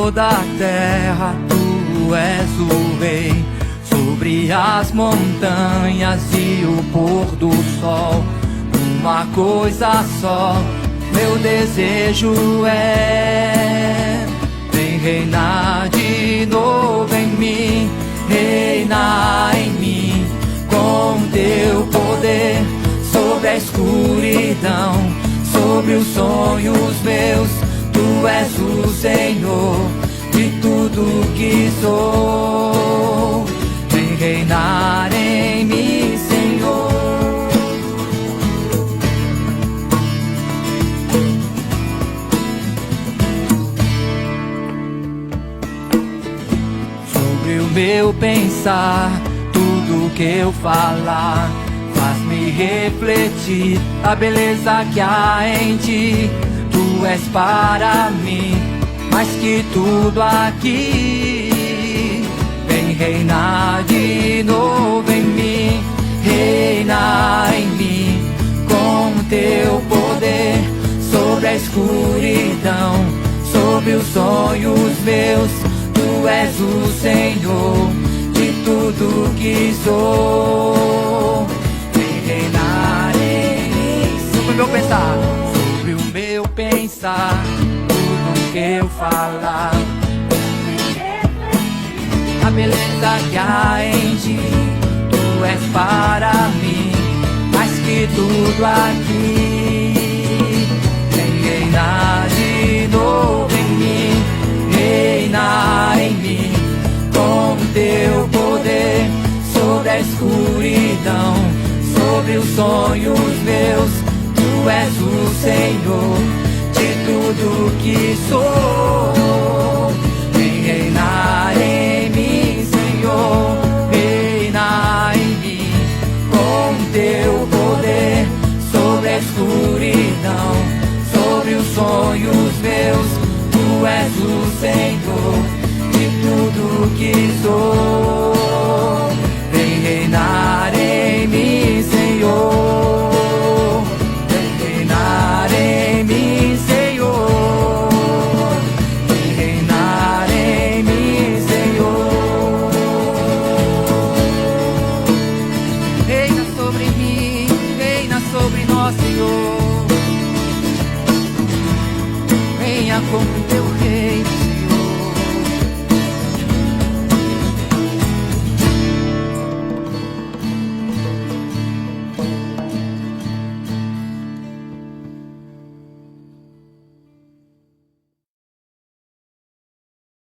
toda a terra, tu és o rei. Sobre as montanhas e o pôr do sol, uma coisa só, meu desejo é: vem reinar de novo em mim, reina em mim, com teu poder, sobre a escuridão, sobre os sonhos meus. Tu és o Senhor de tudo que sou. Vem reinar em mim, Senhor. Sobre o meu pensar, tudo que eu falar, faz-me refletir a beleza que há em ti. Tu és para mim mais que tudo aqui. Vem reinar de novo em mim, reina em mim, com teu poder, sobre a escuridão, sobre os sonhos meus. Tu és o Senhor de tudo que sou. Vem reinar em mim, sobre o meu pensar, sobre o meu pensar, tudo que eu falar, a beleza que há em ti. Tu és para mim mais que tudo aqui. Vem reinar de novo em mim, reina em mim, com teu poder, sobre a escuridão, sobre os sonhos meus. Tu és o Senhor de tudo que sou. Vem reinar em mim, Senhor, reina em mim, com teu poder, sobre a escuridão, sobre os sonhos meus. Tu és o Senhor de tudo que sou. Vem reinar em mim, Senhor. Vem reinar em mim, Senhor. Vem reinar em mim, Senhor. Reina sobre mim, reina sobre nós, Senhor. Venha com teu